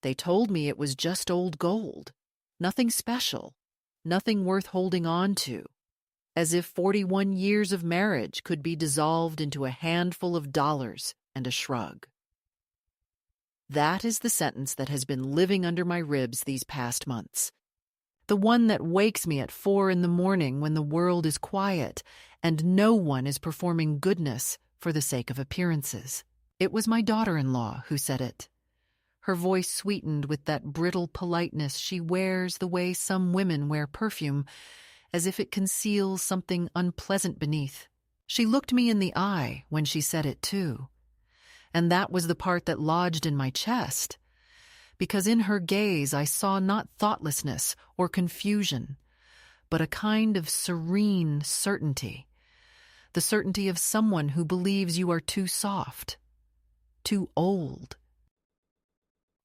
They told me it was just old gold. Nothing special. Nothing worth holding on to. As if 41 years of marriage could be dissolved into a handful of dollars and a shrug. That is the sentence that has been living under my ribs these past months. The one that wakes me at 4 in the morning when the world is quiet and no one is performing goodness for the sake of appearances. It was my daughter-in-law who said it. Her voice sweetened with that brittle politeness she wears the way some women wear perfume, as if it conceals something unpleasant beneath. She looked me in the eye when she said it too. And that was the part that lodged in my chest, because in her gaze I saw not thoughtlessness or confusion, but a kind of serene certainty, the certainty of someone who believes you are too soft, too old,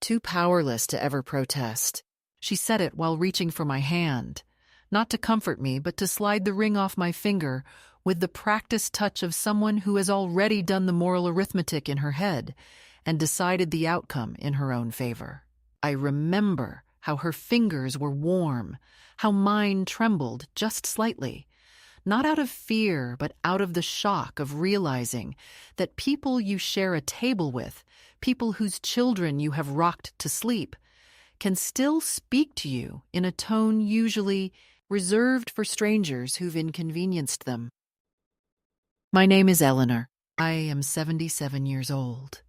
too powerless to ever protest. She said it while reaching for my hand, not to comfort me, but to slide the ring off my finger with the practiced touch of someone who has already done the moral arithmetic in her head and decided the outcome in her own favor. I remember how her fingers were warm, how mine trembled just slightly, not out of fear, but out of the shock of realizing that people you share a table with, people whose children you have rocked to sleep, can still speak to you in a tone usually reserved for strangers who've inconvenienced them. My name is Eleanor. I am 77 years old,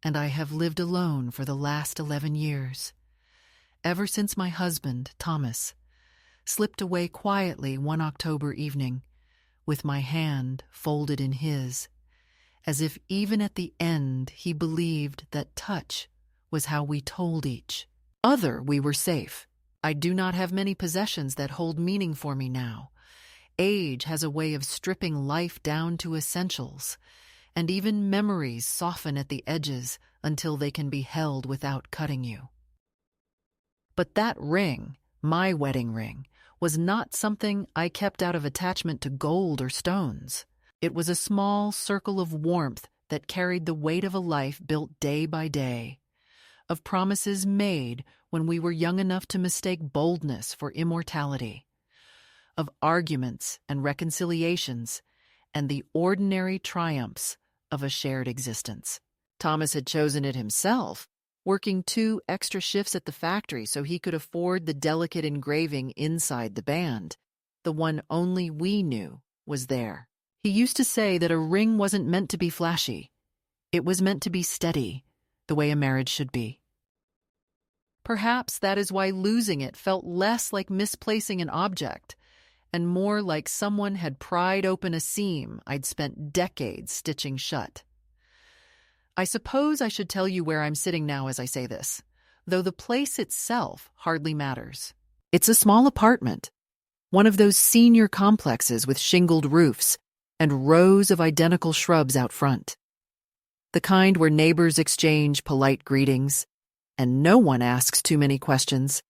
and I have lived alone for the last 11 years, ever since my husband, Thomas, slipped away quietly one October evening, with my hand folded in his, as if even at the end he believed that touch was how we told each other we were safe. I do not have many possessions that hold meaning for me now. Age has a way of stripping life down to essentials, and even memories soften at the edges until they can be held without cutting you. But that ring, my wedding ring, was not something I kept out of attachment to gold or stones. It was a small circle of warmth that carried the weight of a life built day by day, of promises made when we were young enough to mistake boldness for immortality, of arguments and reconciliations and the ordinary triumphs of a shared existence. Thomas had chosen it himself, working 2 extra shifts at the factory so he could afford the delicate engraving inside the band, the one only we knew was there. He used to say that a ring wasn't meant to be flashy. It was meant to be steady, the way a marriage should be. Perhaps that is why losing it felt less like misplacing an object and more like someone had pried open a seam I'd spent decades stitching shut. I suppose I should tell you where I'm sitting now as I say this, though the place itself hardly matters. It's a small apartment, one of those senior complexes with shingled roofs and rows of identical shrubs out front. The kind where neighbors exchange polite greetings, and no one asks too many questions,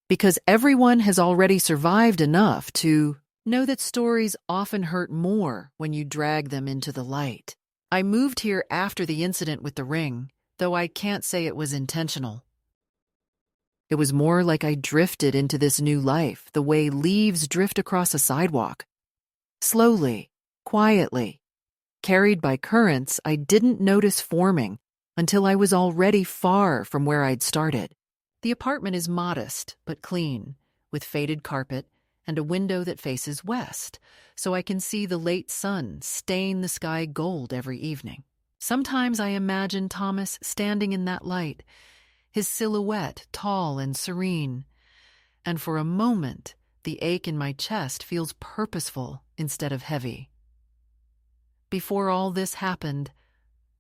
because everyone has already survived enough to know that stories often hurt more when you drag them into the light. I moved here after the incident with the ring, though I can't say it was intentional. It was more like I drifted into this new life the way leaves drift across a sidewalk. Slowly, quietly, carried by currents I didn't notice forming until I was already far from where I'd started. The apartment is modest but clean, with faded carpet and a window that faces west, so I can see the late sun stain the sky gold every evening. Sometimes I imagine Thomas standing in that light, his silhouette tall and serene, and for a moment the ache in my chest feels purposeful instead of heavy. Before all this happened,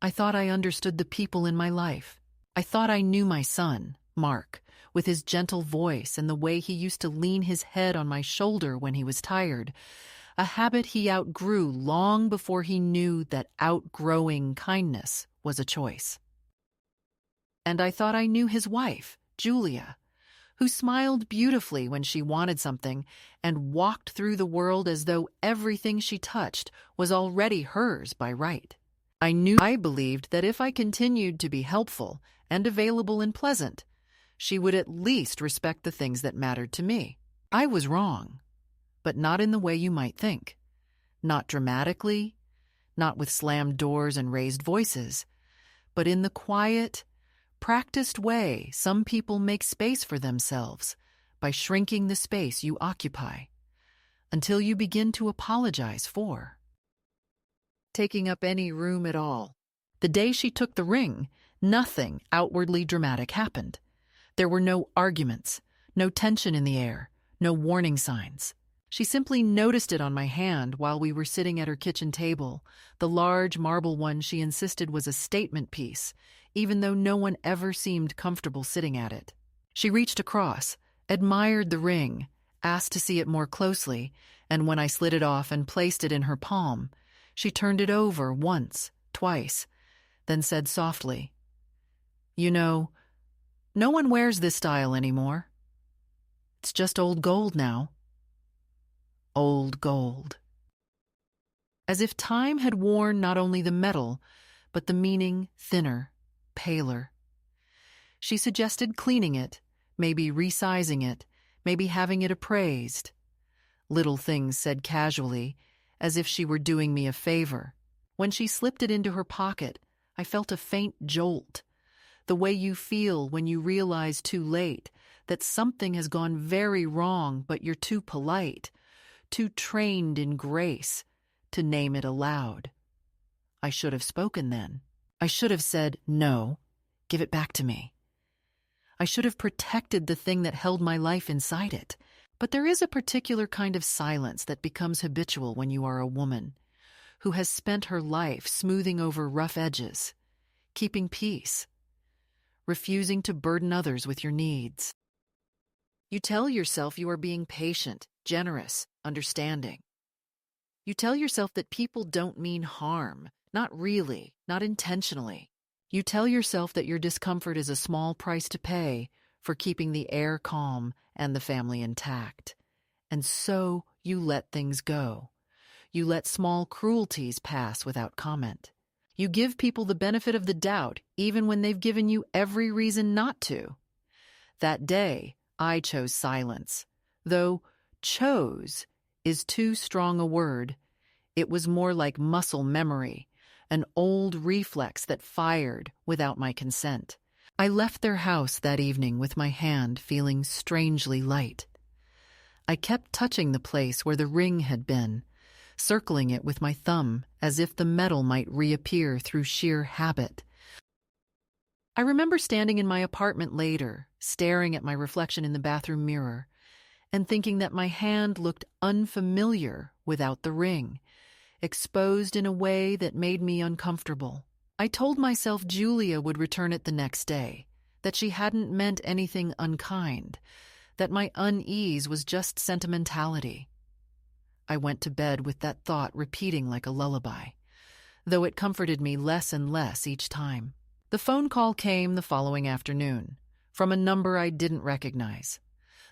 I thought I understood the people in my life. I thought I knew my son, Mark, with his gentle voice and the way he used to lean his head on my shoulder when he was tired, a habit he outgrew long before he knew that outgrowing kindness was a choice. And I thought I knew his wife, Julia, who smiled beautifully when she wanted something and walked through the world as though everything she touched was already hers by right. I believed that if I continued to be helpful and available and pleasant, she would at least respect the things that mattered to me. I was wrong, but not in the way you might think. Not dramatically, not with slammed doors and raised voices, but in the quiet, practiced way some people make space for themselves by shrinking the space you occupy, until you begin to apologize for taking up any room at all. The day she took the ring, nothing outwardly dramatic happened. There were no arguments, no tension in the air, no warning signs. She simply noticed it on my hand while we were sitting at her kitchen table, the large marble one she insisted was a statement piece, even though no one ever seemed comfortable sitting at it. She reached across, admired the ring, asked to see it more closely, and when I slid it off and placed it in her palm, she turned it over once, twice, then said softly, "You know, no one wears this style anymore. It's just old gold now." Old gold. As if time had worn not only the metal, but the meaning thinner, paler. She suggested cleaning it, maybe resizing it, maybe having it appraised. Little things said casually, as if she were doing me a favor. When she slipped it into her pocket, I felt a faint jolt, the way you feel when you realize too late that something has gone very wrong, but you're too polite, too trained in grace to name it aloud. I should have spoken then. I should have said, "No, give it back to me." I should have protected the thing that held my life inside it. But there is a particular kind of silence that becomes habitual when you are a woman who has spent her life smoothing over rough edges, keeping peace, refusing to burden others with your needs. You tell yourself you are being patient, generous, understanding. You tell yourself that people don't mean harm, not really, not intentionally. You tell yourself that your discomfort is a small price to pay for keeping the air calm and the family intact. And so you let things go. You let small cruelties pass without comment. You give people the benefit of the doubt even when they've given you every reason not to. That day, I chose silence. Though chose is too strong a word, it was more like muscle memory, an old reflex that fired without my consent. I left their house that evening with my hand feeling strangely light. I kept touching the place where the ring had been, circling it with my thumb as if the metal might reappear through sheer habit. I remember standing in my apartment later, staring at my reflection in the bathroom mirror, and thinking that my hand looked unfamiliar without the ring, exposed in a way that made me uncomfortable. I told myself Julia would return it the next day, that she hadn't meant anything unkind, that my unease was just sentimentality. I went to bed with that thought repeating like a lullaby, though it comforted me less and less each time. The phone call came the following afternoon, from a number I didn't recognize.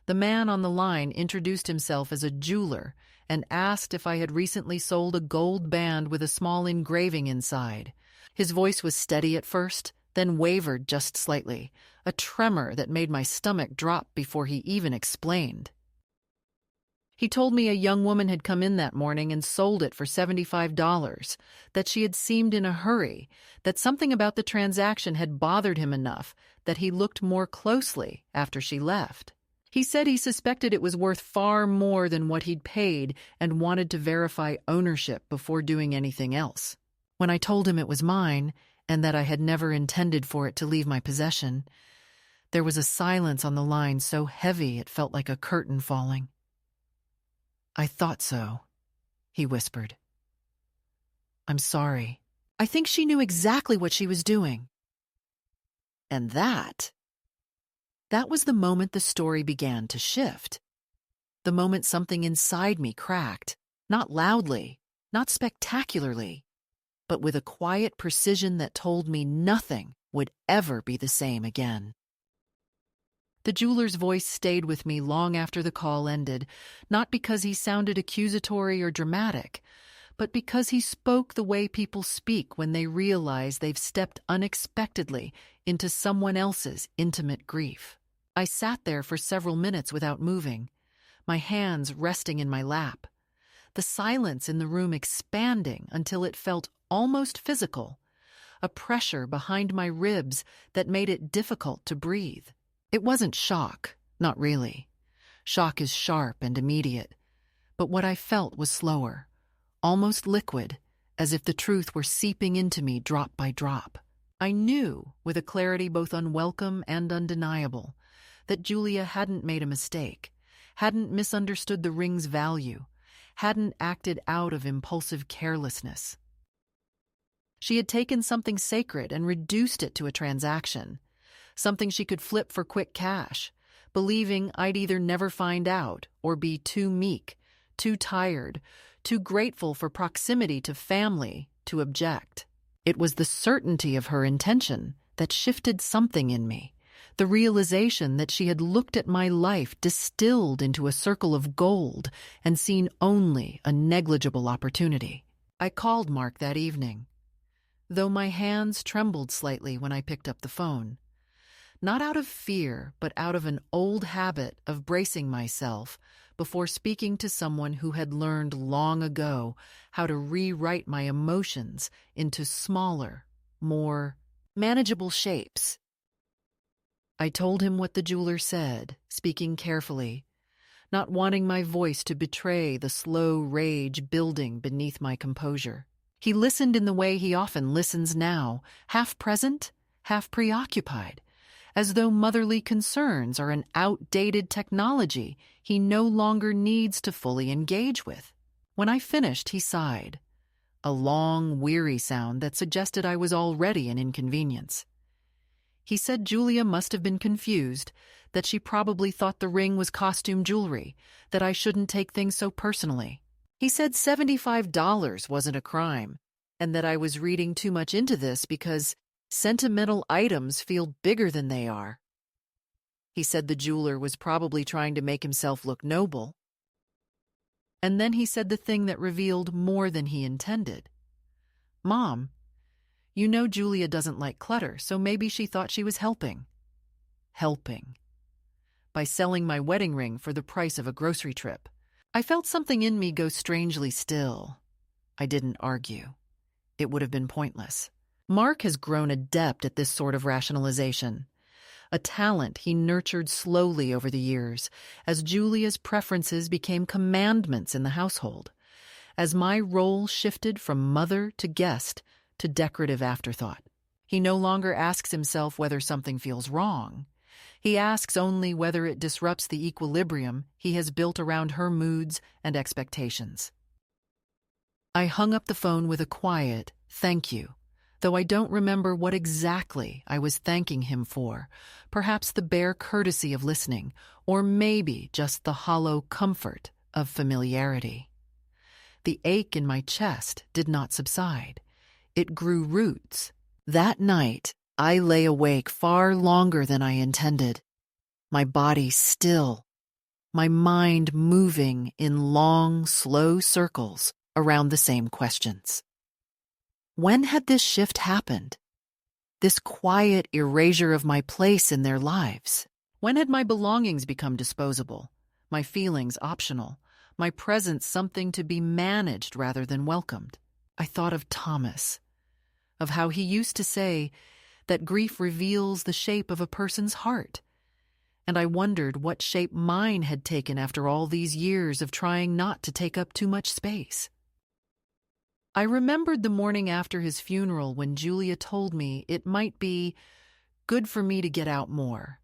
The man on the line introduced himself as a jeweler and asked if I had recently sold a gold band with a small engraving inside. His voice was steady at first, then wavered just slightly, a tremor that made my stomach drop before he even explained. He told me a young woman had come in that morning and sold it for $75, that she had seemed in a hurry, that something about the transaction had bothered him enough that he looked more closely after she left. He said he suspected it was worth far more than what he'd paid and wanted to verify ownership before doing anything else. When I told him it was mine and that I had never intended for it to leave my possession, there was a silence on the line so heavy it felt like a curtain falling. "I thought so," he whispered. "I'm sorry." I think she knew exactly what she was doing. And that was the moment the story began to shift. The moment something inside me cracked, not loudly, not spectacularly, but with a quiet precision that told me nothing would ever be the same again. The jeweler's voice stayed with me long after the call ended, not because he sounded accusatory or dramatic, but because he spoke the way people speak when they realize they've stepped unexpectedly into someone else's intimate grief. I sat there for several minutes without moving, my hands resting in my lap, the silence in the room expanding until it felt almost physical, a pressure behind my ribs that made it difficult to breathe. It wasn't shock, not really. Shock is sharp and immediate, but what I felt was slower, almost liquid, as if the truth were seeping into me drop by drop. I knew, with a clarity both unwelcome and undeniable, that Julia hadn't made a mistake, hadn't misunderstood the ring's value, hadn't acted out of impulsive carelessness. She had taken something sacred and reduced it to a transaction, something she could flip for quick cash, believing I'd either never find out or be too meek, too tired, too grateful for proximity to family to object. It was the certainty of her intention that shifted something in me, the realization that she had looked at my life distilled into a circle of gold and seen only a negligible opportunity. I called Mark that evening, though my hands trembled slightly when I picked up the phone. Not out of fear, but out of an old habit of bracing myself before speaking to someone who had learned long ago how to rewrite my emotions into smaller, more manageable shapes. I told him what the jeweler said, speaking carefully, not wanting my voice to betray the slow rage building beneath my composure. He listened in the way he often listens now, half present, half preoccupied, as though motherly concerns are an outdated technology he no longer needs to fully engage with. When I finished, he sighed, a long, weary sound that suggested I was already an inconvenience. He said Julia must have been confused, that she probably thought the ring was costume jewelry, that I shouldn't take things so personally. He said $75 wasn't a crime, and that I was reading too much into this because sentimental items feel bigger than they are. He said the jeweler was probably trying to make himself look noble. And then he said the thing that revealed more than he intended. "Mom, you know Julia doesn't like clutter, so maybe she thought she was helping." Helping. By selling my wedding ring for the price of a grocery trip. I felt something in me go strangely still. I didn't argue. It would have been pointless. Mark has grown adept at this sort of rationalization, a talent he nurtured slowly over the years, as Julia's preferences became commandments in the household, as my role shifted from mother to guest to decorative afterthought. He no longer asks himself whether something feels wrong. He asks only whether it disrupts the equilibrium he has built around her moods and expectations. I hung up the phone with a quiet "thank you," though I don't remember what exactly I was thanking him for, perhaps the bare courtesy of listening, or maybe just the hollow comfort of familiarity. The ache in my chest did not subside. It grew roots. That night, I lay awake far longer than I intended, my body still, my mind moving in long, slow circles around the same questions. When had this shift happened? This quiet erasure of my place in their lives? When had my belongings become disposable, my feelings optional, my presence something to be managed rather than welcomed? I thought of Thomas, of how he used to say that grief reveals the shape of a person's heart, and I wondered what shape mine had taken after all these years of trying not to take up too much space. I remembered the morning after his funeral when Julia told me it might be good for me to get out more,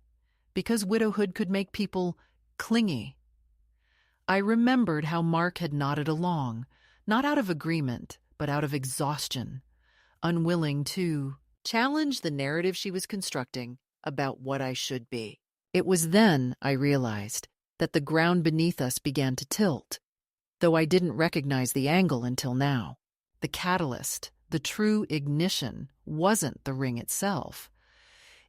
because widowhood could make people clingy. I remembered how Mark had nodded along, not out of agreement, but out of exhaustion, unwilling to challenge the narrative she was constructing about what I should be. It was then I realized that the ground beneath us began to tilt, though I didn't recognize the angle until now. The catalyst, the true ignition, wasn't the ring itself.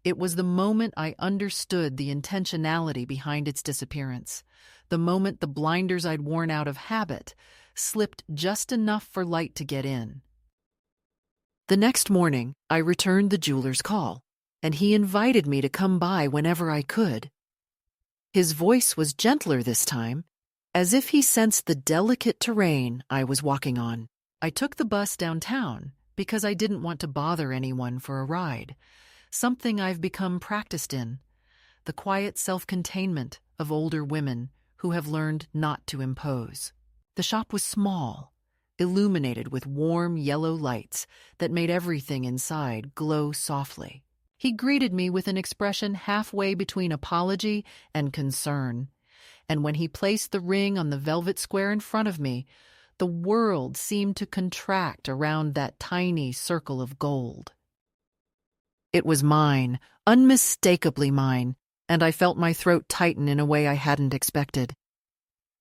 It was the moment I understood the intentionality behind its disappearance, the moment the blinders I'd worn out of habit slipped just enough for light to get in. The next morning, I returned the jeweler's call, and he invited me to come by whenever I could. His voice was gentler this time, as if he sensed the delicate terrain I was walking on. I took the bus downtown because I didn't want to bother anyone for a ride, something I've become practiced in, the quiet self-containment of older women who have learned not to impose. The shop was small, illuminated with warm yellow lights that made everything inside glow softly. He greeted me with an expression halfway between apology and concern, and when he placed the ring on the velvet square in front of me, the world seemed to contract around that tiny circle of gold. It was mine, unmistakably mine, and I felt my throat tighten in a way I hadn't expected.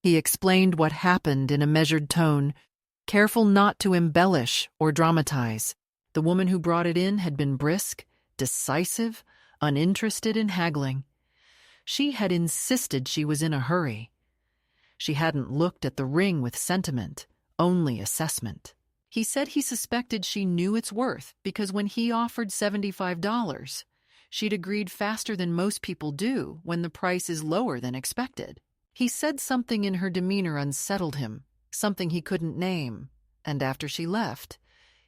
He explained what happened in a measured tone, careful not to embellish or dramatize. The woman who brought it in had been brisk, decisive, uninterested in haggling. She had insisted she was in a hurry. She hadn't looked at the ring with sentiment, only assessment. He said he suspected she knew its worth because when he offered $75, she'd agreed faster than most people do when the price is lower than expected. He said something in her demeanor unsettled him, something he couldn't name, and after she left,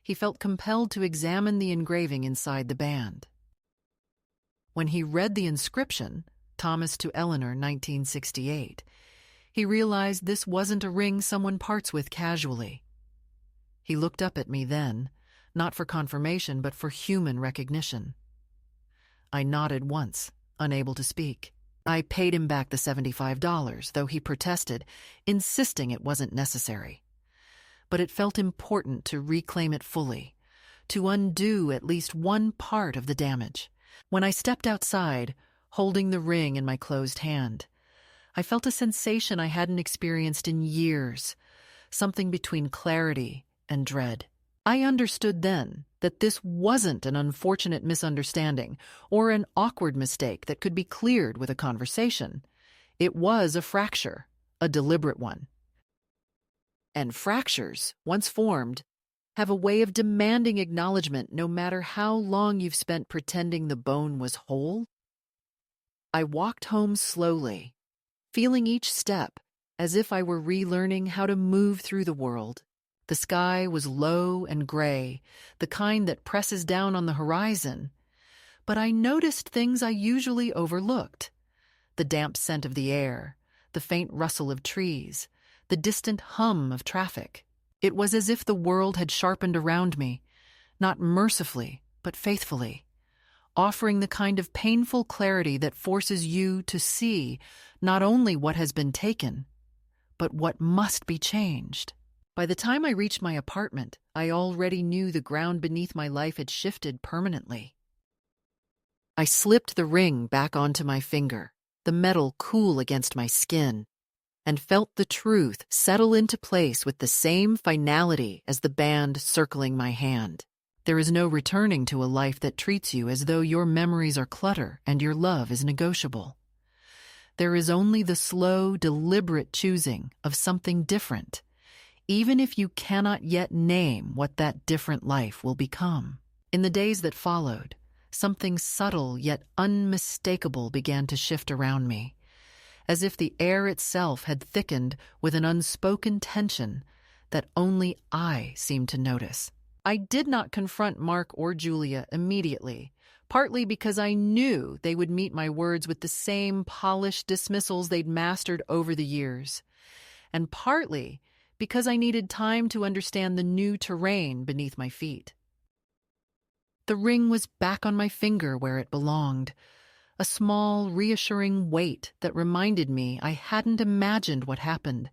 he felt compelled to examine the engraving inside the band. When he read the inscription, Thomas to Eleanor, 1968, he realized this wasn't a ring someone parts with casually. He looked up at me then, not for confirmation but for human recognition. I nodded once, unable to speak. I paid him back the $75, though he protested, insisting it wasn't necessary. But it felt important to reclaim it fully, to undo at least one part of the damage. When I stepped outside, holding the ring in my closed hand, I felt a sensation I hadn't experienced in years, something between clarity and dread. I understood then that this wasn't an unfortunate misunderstanding or an awkward mistake that could be cleared with a conversation. It was a fracture, a deliberate one. And fractures, once formed, have a way of demanding acknowledgement no matter how long you've spent pretending the bone was whole. I walked home slowly, feeling each step as if I were relearning how to move through the world. The sky was low and gray, the kind that presses down on the horizon, but I noticed things I usually overlooked. The damp scent of the air, the faint rustle of trees, the distant hum of traffic. It was as if the world had sharpened around me, not mercifully, but faithfully, offering the kind of painful clarity that forces you to see not only what has been taken, but what must be changed. By the time I reached my apartment, I already knew the ground beneath my life had shifted permanently. I slipped the ring back onto my finger, the metal cool against my skin, and felt the truth settle into place with the same finality as the band circling my hand. There is no returning to a life that treats you as though your memories are clutter and your love is negotiable. There is only the slow, deliberate choosing of something different, even if you cannot yet name what that different life will become. In the days that followed, something subtle yet unmistakable began to shift around me, as if the air itself had thickened with an unspoken tension that only I seemed to notice. I did not confront Mark or Julia immediately, partly because I knew they would meet my words with the same polished dismissals they'd mastered over the years, and partly because I needed time to understand the new terrain beneath my feet. The ring was back on my finger where it belonged, a small, reassuring weight that reminded me I hadn't imagined what happened,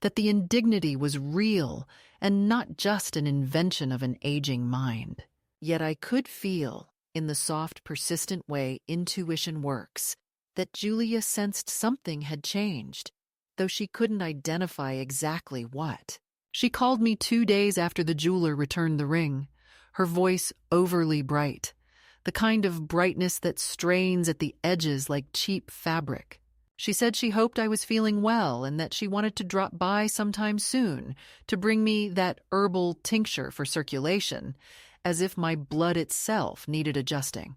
that the indignity was real and not just an invention of an aging mind. Yet I could feel, in the soft, persistent way intuition works, that Julia sensed something had changed, though she couldn't identify exactly what. She called me 2 days after the jeweler returned the ring, her voice overly bright, the kind of brightness that strains at the edges like cheap fabric. She said she hoped I was feeling well and that she wanted to drop by sometime soon to bring me that herbal tincture for circulation, as if my blood itself needed adjusting.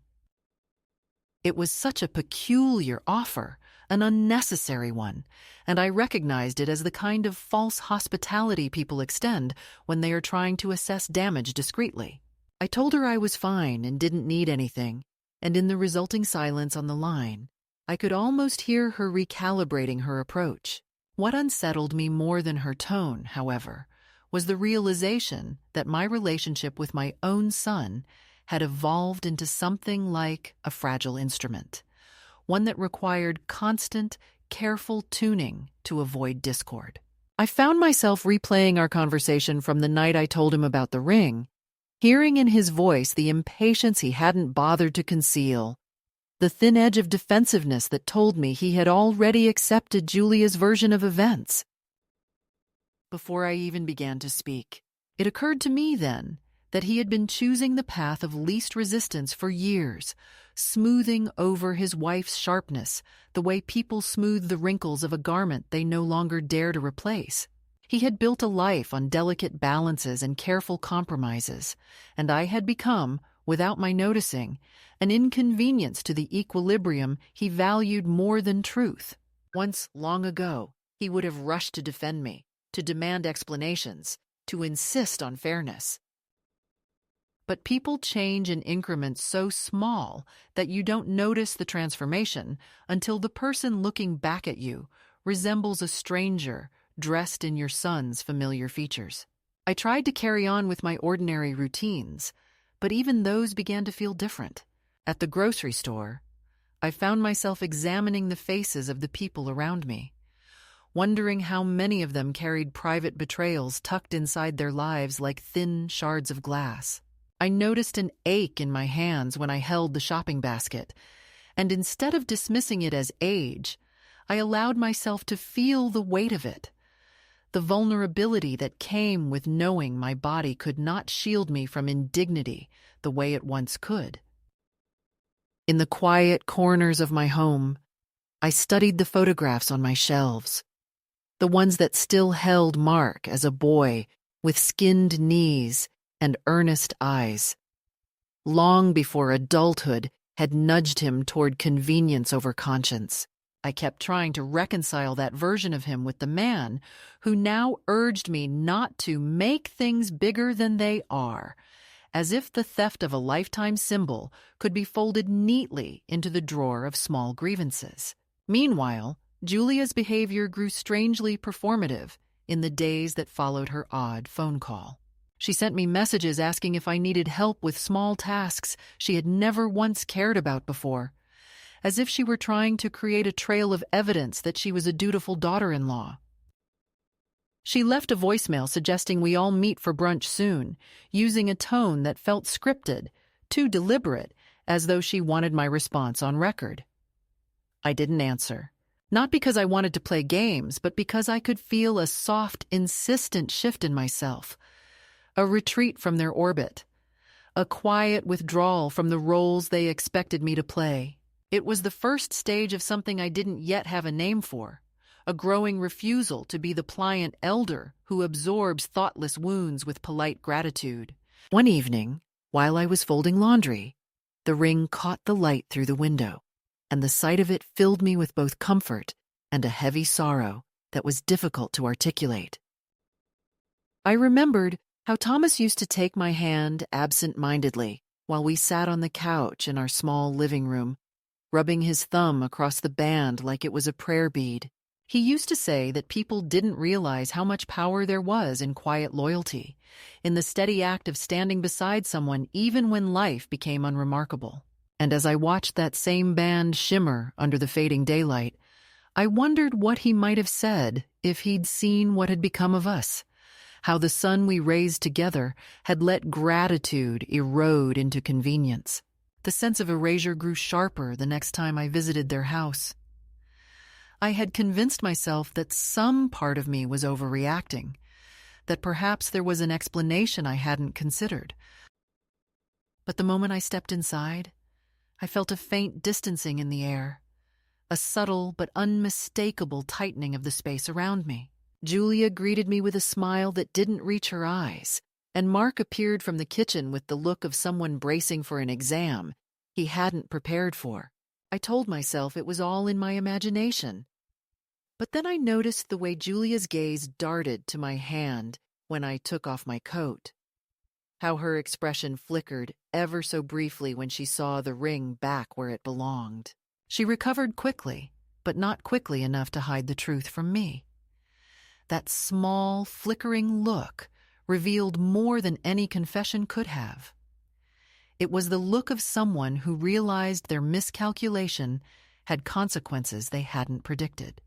It was such a peculiar offer, an unnecessary one, and I recognized it as the kind of false hospitality people extend when they are trying to assess damage discreetly. I told her I was fine and didn't need anything, and in the resulting silence on the line, I could almost hear her recalibrating her approach. What unsettled me more than her tone, however, was the realization that my relationship with my own son had evolved into something like a fragile instrument, one that required constant, careful tuning to avoid discord. I found myself replaying our conversation from the night I told him about the ring, hearing in his voice the impatience he hadn't bothered to conceal, the thin edge of defensiveness that told me he had already accepted Julia's version of events. Before I even began to speak, it occurred to me then that he had been choosing the path of least resistance for years, smoothing over his wife's sharpness the way people smooth the wrinkles of a garment they no longer dare to replace. He had built a life on delicate balances and careful compromises, and I had become, without my noticing, an inconvenience to the equilibrium he valued more than truth. Once, long ago, he would have rushed to defend me, to demand explanations, to insist on fairness. But people change in increments so small that you don't notice the transformation until the person looking back at you resembles a stranger dressed in your son's familiar features. I tried to carry on with my ordinary routines, but even those began to feel different. At the grocery store, I found myself examining the faces of the people around me, wondering how many of them carried private betrayals tucked inside their lives like thin shards of glass. I noticed an ache in my hands when I held the shopping basket, and instead of dismissing it as age, I allowed myself to feel the weight of it, the vulnerability that came with knowing my body could not shield me from indignity the way it once could. In the quiet corners of my home, I studied the photographs on my shelves, the ones that still held Mark as a boy with skinned knees and earnest eyes, long before adulthood had nudged him toward convenience over conscience. I kept trying to reconcile that version of him with the man who now urged me not to make things bigger than they are, as if the theft of a lifetime symbol could be folded neatly into the drawer of small grievances. Meanwhile, Julia's behavior grew strangely performative in the days that followed her odd phone call. She sent me messages asking if I needed help with small tasks she had never once cared about before, as if she were trying to create a trail of evidence that she was a dutiful daughter-in-law. She left a voicemail suggesting we all meet for brunch soon, using a tone that felt scripted, too deliberate, as though she wanted my response on record. I didn't answer, not because I wanted to play games, but because I could feel a soft, insistent shift in myself, a retreat from their orbit, a quiet withdrawal from the roles they expected me to play. It was the first stage of something I didn't yet have a name for, a growing refusal to be the pliant elder who absorbs thoughtless wounds with polite gratitude. One evening, while I was folding laundry, the ring caught the light through the window, and the sight of it filled me with both comfort and a heavy sorrow that was difficult to articulate. I remembered how Thomas used to take my hand absent-mindedly while we sat on the couch in our small living room, rubbing his thumb across the band like it was a prayer bead. He used to say that people didn't realize how much power there was in quiet loyalty, in the steady act of standing beside someone even when life became unremarkable. And as I watched that same band shimmer under the fading daylight, I wondered what he might have said if he'd seen what had become of us, how the son we raised together had let gratitude erode into convenience. The sense of erasure grew sharper the next time I visited their house. I had convinced myself that some part of me was overreacting, that perhaps there was an explanation I hadn't considered. But the moment I stepped inside, I felt a faint distancing in the air, a subtle but unmistakable tightening of the space around me. Julia greeted me with a smile that didn't reach her eyes, and Mark appeared from the kitchen with the look of someone bracing for an exam he hadn't prepared for. I told myself it was all in my imagination. But then I noticed the way Julia's gaze darted to my hand when I took off my coat, how her expression flickered ever so briefly when she saw the ring back where it belonged. She recovered quickly, but not quickly enough to hide the truth from me. That small, flickering look revealed more than any confession could have. It was the look of someone who realized their miscalculation had consequences they hadn't predicted.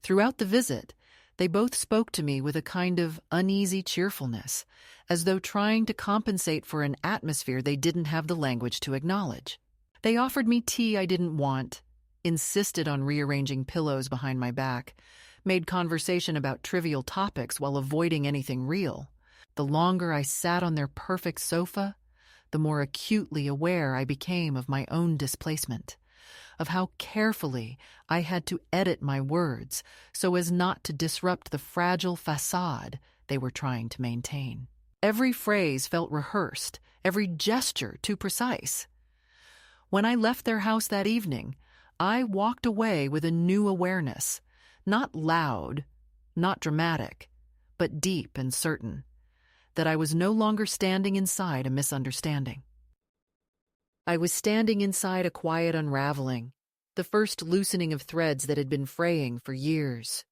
Throughout the visit, they both spoke to me with a kind of uneasy cheerfulness, as though trying to compensate for an atmosphere they didn't have the language to acknowledge. They offered me tea I didn't want, insisted on rearranging pillows behind my back, made conversation about trivial topics while avoiding anything real. The longer I sat on their perfect sofa, the more acutely aware I became of my own displacement, of how carefully I had to edit my words so as not to disrupt the fragile facade they were trying to maintain. Every phrase felt rehearsed, every gesture too precise. When I left their house that evening, I walked away with a new awareness, not loud, not dramatic, but deep and certain, that I was no longer standing inside a misunderstanding. I was standing inside a quiet unraveling, the first loosening of threads that had been fraying for years.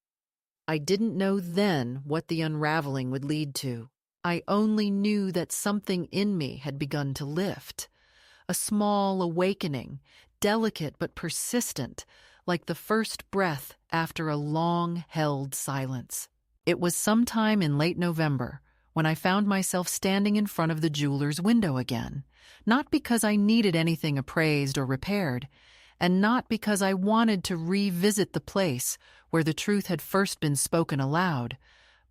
I didn't know then what the unraveling would lead to. I only knew that something in me had begun to lift, a small awakening, delicate but persistent, like the first breath after a long-held silence. It was sometime in late November when I found myself standing in front of the jeweler's window again, not because I needed anything appraised or repaired, and not because I wanted to revisit the place where the truth had first been spoken aloud,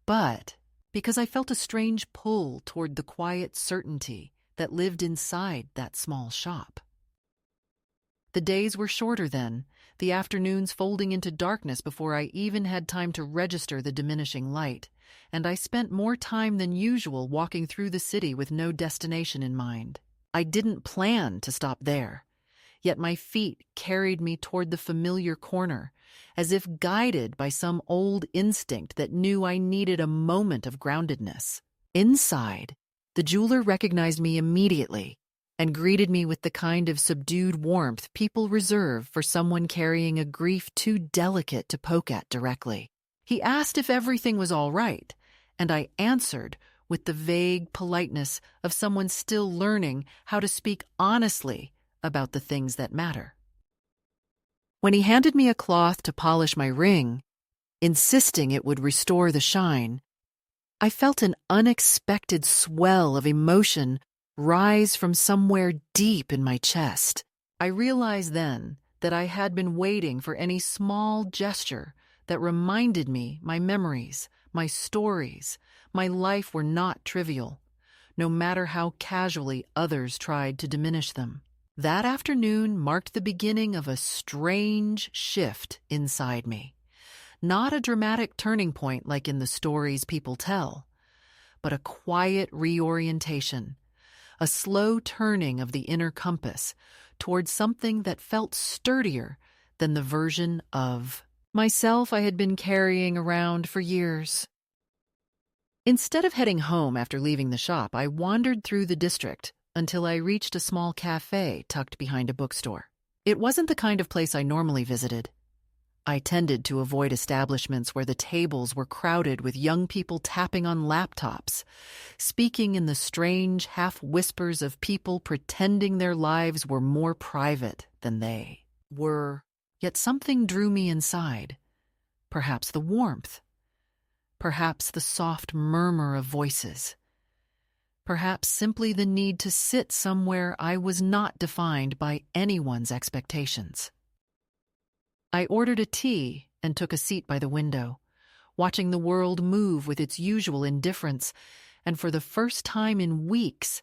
but because I felt a strange pull toward the quiet certainty that lived inside that small shop. The days were shorter then, the afternoons folding into darkness before I even had time to register the diminishing light, and I spent more time than usual walking through the city with no destination in mind. I didn't plan to stop there, yet my feet carried me toward the familiar corner, as if guided by some old instinct that knew I needed a moment of groundedness. Inside, the jeweler recognized me immediately and greeted me with the kind of subdued warmth people reserve for someone carrying a grief too delicate to poke at directly. He asked if everything was all right, and I answered with the vague politeness of someone still learning how to speak honestly about the things that matter. When he handed me a cloth to polish my ring, insisting it would restore the shine, I felt an unexpected swell of emotion rise from somewhere deep in my chest. I realized then that I had been waiting for any small gesture that reminded me my memories, my stories, my life were not trivial, no matter how casually others tried to diminish them. That afternoon marked the beginning of a strange shift inside me. Not a dramatic turning point like in the stories people tell, but a quiet reorientation, a slow turning of the inner compass toward something that felt sturdier than the version of myself I had been carrying around for years. Instead of heading home after leaving the shop, I wandered through the district until I reached a small cafe tucked behind a bookstore. It wasn't the kind of place I normally visited. I tended to avoid establishments where the tables were crowded with young people tapping on laptops, speaking in the strange half-whispers of people pretending their lives were more private than they were. Yet something drew me inside. Perhaps the warmth. Perhaps the soft murmur of voices. Perhaps simply the need to sit somewhere I was not defined by anyone's expectations. I ordered a tea and took a seat by the window, watching the world move with its usual indifference, and for the first time in weeks,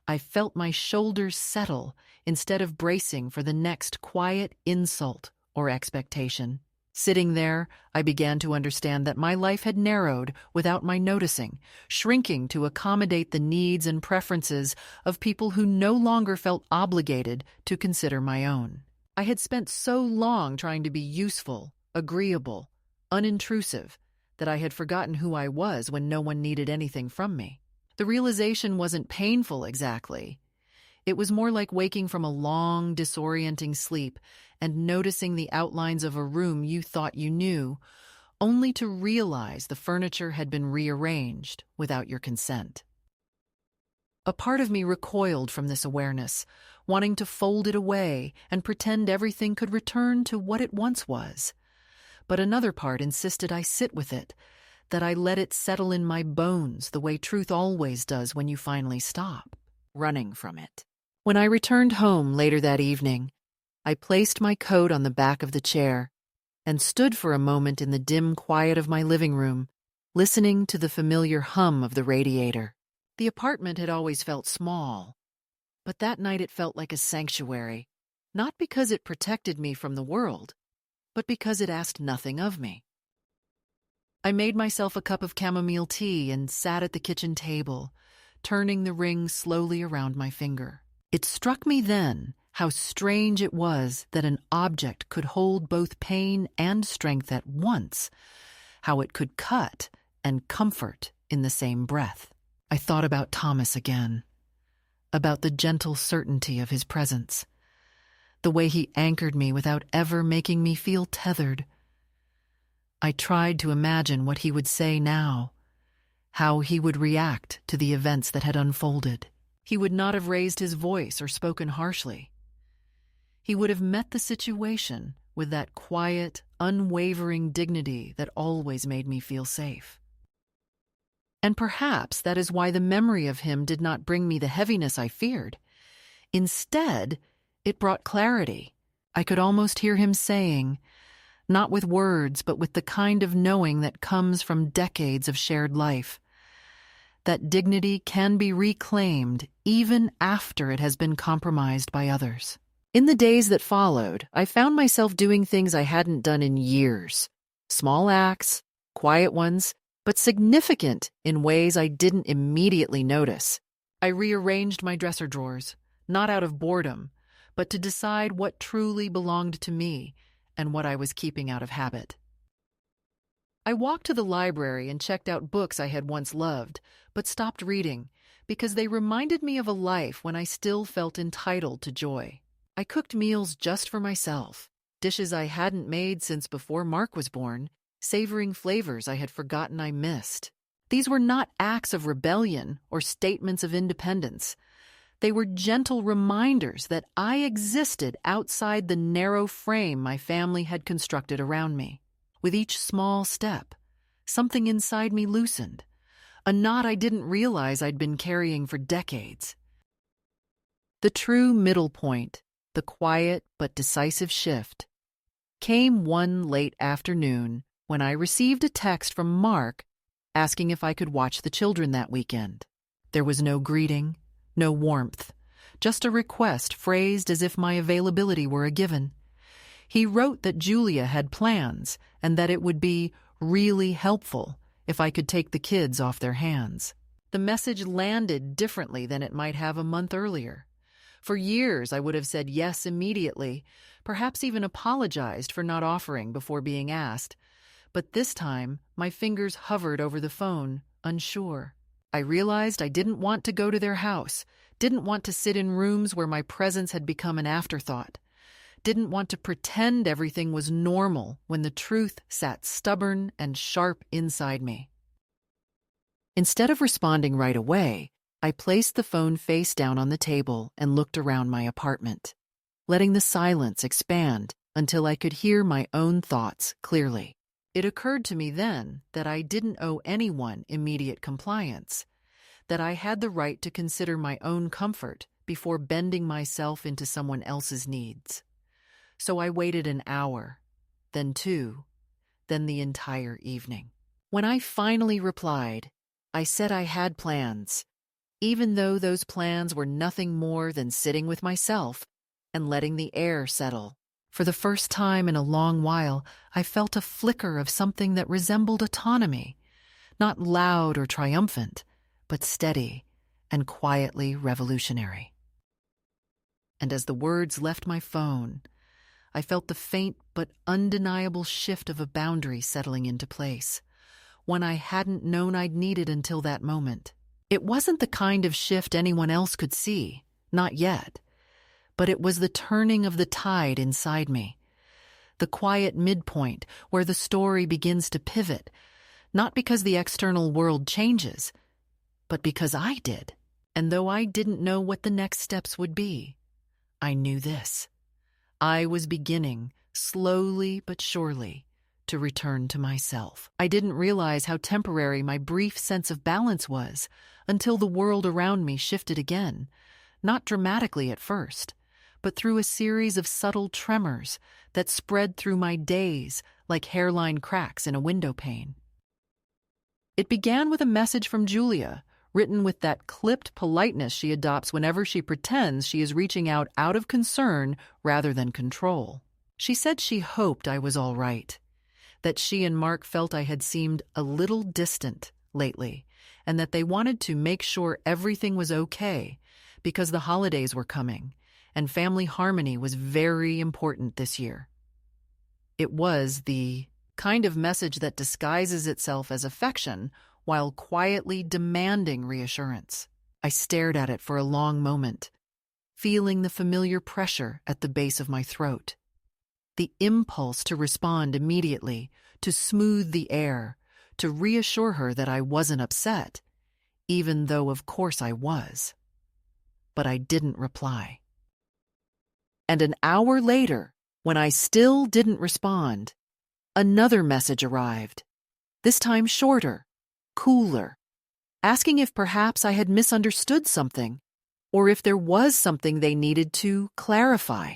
I felt my shoulders settle instead of bracing for the next quiet insult or expectation. Sitting there, I began to understand that my life had narrowed without my noticing, shrinking to accommodate the needs and preferences of people who no longer felt obligated to consider my own. I had spent so long trying to be useful, agreeable, unintrusive, that I had forgotten who I was when no one needed anything from me. The realization wasn't painful exactly. It was more like waking from a long, disorienting sleep and noticing the outlines of a room you thought you knew, only to realize the furniture had been rearranged without your consent. A part of me recoiled from this awareness, wanting to fold it away and pretend everything could return to what it once was. But another part insisted I sit with it, that I let it settle in my bones the way truth always does when you finally stop running from it. When I returned home later that evening, I placed my coat on the back of the chair and stood for a moment in the dim quiet of my living room, listening to the familiar hum of the radiator. The apartment had always felt small, but that night it felt like a sanctuary, not because it protected me from the world, but because it asked nothing of me. I made myself a cup of chamomile tea and sat at the kitchen table, turning the ring slowly around my finger. It struck me then how strange it was that an object could hold both pain and strength at once, how it could cut and comfort in the same breath. I thought about Thomas again, about the gentle certainty of his presence, the way he anchored me without ever making me feel tethered. I tried to imagine what he would say now, how he would react to the events that had unfolded. He would not have raised his voice or spoken harshly. He would have met the situation with that quiet, unwavering dignity that always made me feel safe. And perhaps that is why the memory of him did not bring me the heaviness I feared. Instead, it brought clarity. I could almost hear him saying, not with words, but with the kind of knowing that comes from decades of shared life, that dignity can be reclaimed even after it has been compromised by others. In the days that followed, I found myself doing things I hadn't done in years. Small acts, quiet ones, but significant in ways I didn't immediately notice. I rearranged my dresser drawers, not out of boredom, but to decide what truly belonged to me and what I was keeping out of habit. I walked to the library and checked out books I had once loved, but stopped reading because they reminded me of a life when I still felt entitled to joy. I cooked meals just for myself, dishes I hadn't made since before Mark was born, savoring flavors I had forgotten I missed. These were not acts of rebellion or statements of independence. They were gentle reminders that I existed outside the narrow frame my family had constructed around me. With each small step, something inside me loosened, a knot I didn't realize I'd been carrying for decades. The true middle point, the quiet but decisive shift, came one late afternoon when I received a text from Mark asking if I could watch the children that weekend. There was no greeting, no warmth, just a request phrased as if my availability were a given. He wrote that Julia had plans and that it would be really helpful if I could take the kids off their hands. The message landed differently than it might have a month earlier. For years, I would have said yes immediately, perhaps even apologized for not offering before being asked. But this time, my fingers hovered over the phone, unsure. I realized I didn't want to go to their house, didn't want to sit in rooms where my presence had become an afterthought, didn't want to pretend everything was normal when the truth sat stubborn and sharp inside me. Instead of responding right away, I placed the phone face down on the table and looked around my apartment, letting the silence expand until I could hear my own thoughts clearly. It occurred to me then that I didn't owe anyone immediate compliance, that I had the right to consider my own comfort before bending myself into someone else's needs. So I waited an hour, then 2, then the entire evening. When I finally replied, I said I had plans, even though those plans were nothing more than sitting with myself and letting the air settle. For the first time in a long while, I felt a flicker of something that resembled autonomy, not loud or triumphant, but steady and quietly revolutionary. And as the words left my phone, I felt the faint but undeniable shift of a boundary settling into place, one I hadn't known I'd needed until that moment. It wasn't the kind of shift anyone else could see, not yet, but it was the turning of the tide inside me, the quiet midpoint where the story begins to pivot, not because the external world changes, but because I did. And though I didn't know what the next steps would be, I knew this. I was beginning, slowly but surely, to return to myself. I didn't realize how temporary my brief sense of balance was until the world around me shifted again, not dramatically at first, but through a series of subtle tremors that spread through my days like hairline cracks in a window pane. It began with a message from Julia, written with that clipped politeness she adopts whenever she pretends she is reaching out of concern rather than control. She said she hoped I was all right, that she and Mark felt I had seemed a little distant lately, and that they wanted to make sure everything was okay because the holidays were coming, and family harmony was very important this year. It was the kind of message that disguises itself as affection while quietly demanding reassurance. I stared at it for a long moment, feeling the familiar pressure at the base of my throat. The impulse to respond immediately, to smooth the air, to reassure her that I wasn't upset, even though of course I was. But I didn't reply. And an hour later, when I still didn't respond, another message arrived, this time shorter, cooler, asking if perhaps I had misunderstood something, or if there was something they needed to clarify.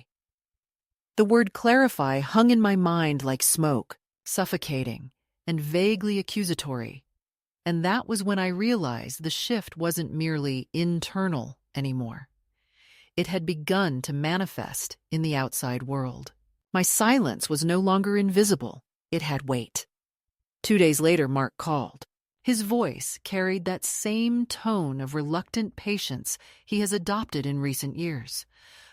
The word clarify hung in my mind like smoke, suffocating and vaguely accusatory, and that was when I realized the shift wasn't merely internal anymore. It had begun to manifest in the outside world. My silence was no longer invisible. It had weight. 2 days later, Mark called. His voice carried that same tone of reluctant patience he has adopted in recent years,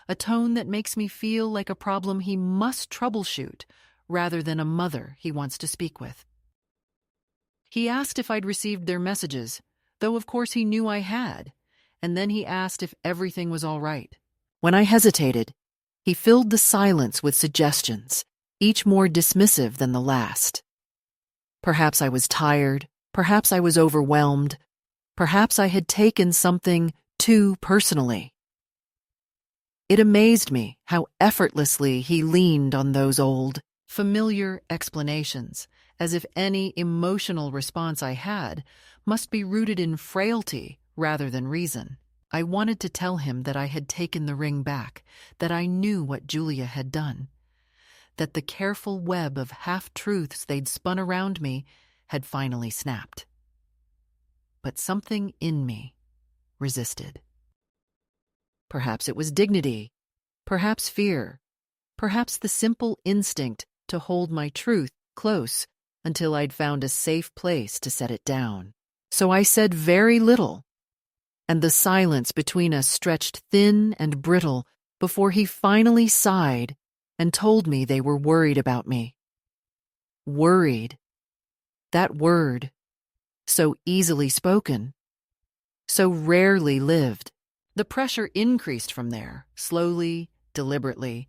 a tone that makes me feel like a problem he must troubleshoot rather than a mother he wants to speak with. He asked if I'd received their messages, though of course he knew I had, and then he asked if everything was all right. When I hesitated, he filled the silence with suggestions, each more dismissive than the last. Perhaps I was tired. Perhaps I was overwhelmed. Perhaps I had taken something too personally. It amazed me how effortlessly he leaned on those old, familiar explanations, as if any emotional response I had must be rooted in frailty rather than reason. I wanted to tell him that I had taken the ring back, that I knew what Julia had done, that the careful web of half-truths they'd spun around me had finally snapped. But something in me resisted. Perhaps it was dignity, perhaps fear, perhaps the simple instinct to hold my truth close until I'd found a safe place to set it down. So I said very little, and the silence between us stretched thin and brittle before he finally sighed and told me they were worried about me. Worried. That word, so easily spoken, so rarely lived. The pressure increased from there, slowly, deliberately,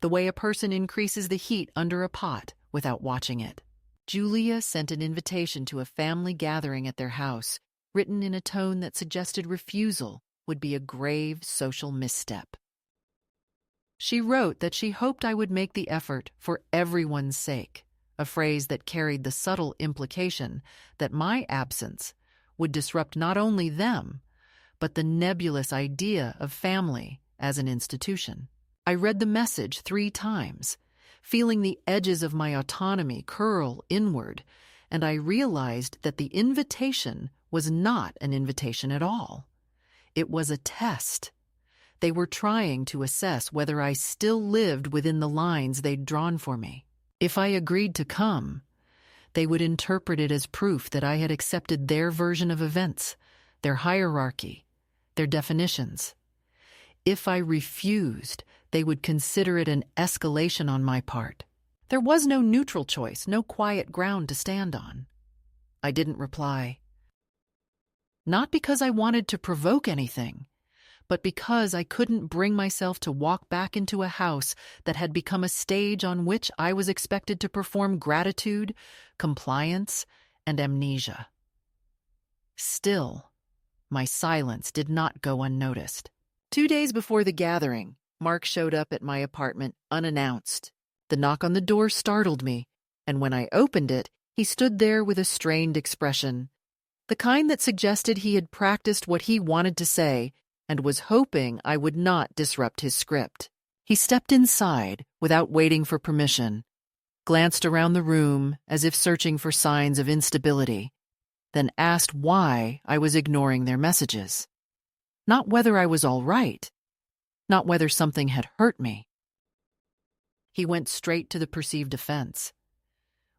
the way a person increases the heat under a pot without watching it. Julia sent an invitation to a family gathering at their house, written in a tone that suggested refusal would be a grave social misstep. She wrote that she hoped I would make the effort for everyone's sake, a phrase that carried the subtle implication that my absence would disrupt not only them, but the nebulous idea of family as an institution. I read the message 3 times, feeling the edges of my autonomy curl inward, and I realized that the invitation was not an invitation at all. It was a test, They were trying to assess whether I still lived within the lines they'd drawn for me. If I agreed to come, they would interpret it as proof that I had accepted their version of events, their hierarchy, their definitions. If I refused, they would consider it an escalation on my part. There was no neutral choice, no quiet ground to stand on. I didn't reply. Not because I wanted to provoke anything, but because I couldn't bring myself to walk back into a house that had become a stage on which I was expected to perform gratitude, compliance, and amnesia. Still, my silence did not go unnoticed. 2 days before the gathering, Mark showed up at my apartment unannounced. The knock on the door startled me, and when I opened it, he stood there with a strained expression, the kind that suggested he had practiced what he wanted to say and was hoping I would not disrupt his script. He stepped inside without waiting for permission, glanced around the room as if searching for signs of instability, then asked why I was ignoring their messages. Not whether I was all right, not whether something had hurt me. He went straight to the perceived offense.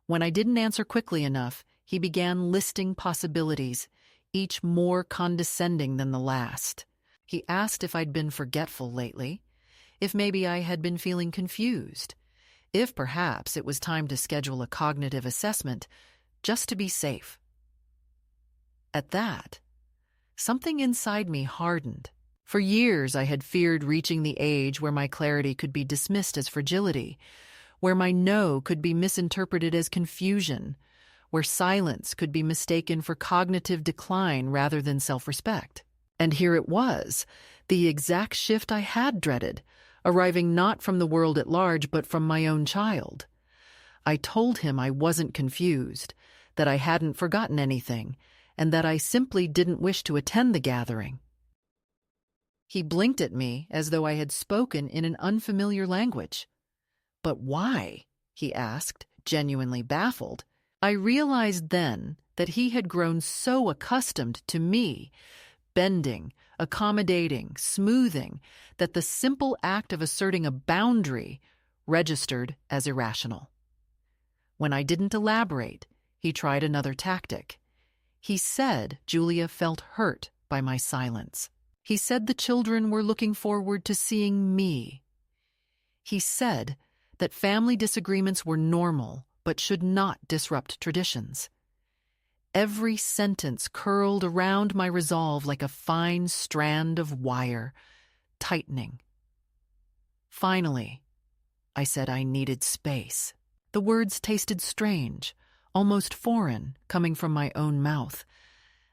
When I didn't answer quickly enough, he began listing possibilities, each more condescending than the last. He asked if I'd been forgetful lately, if maybe I had been feeling confused, if perhaps it was time to schedule a cognitive assessment just to be safe. At that, something inside me hardened. For years I had feared reaching the age where my clarity could be dismissed as fragility, where my no could be misinterpreted as confusion, where silence could be mistaken for cognitive decline rather than self-respect. And here it was, the exact shift I had dreaded, arriving not from the world at large but from my own child. I told him I wasn't confused, that I hadn't forgotten anything, and that I simply didn't wish to attend the gathering. He blinked at me as though I had spoken in an unfamiliar language. "But why?" he asked, genuinely baffled. I realized then that he had grown so accustomed to me, bending, accommodating, smoothing, that the simple act of asserting a boundary registered as irrational. When I didn't elaborate, he tried another tactic. He said Julia felt hurt by my silence. He said the children were looking forward to seeing me. He said that family disagreements were normal but should not disrupt traditions. Every sentence curled around my resolve like a fine strand of wire, tightening. Finally, I said I needed space. The words tasted strange, almost foreign, coming from my own mouth,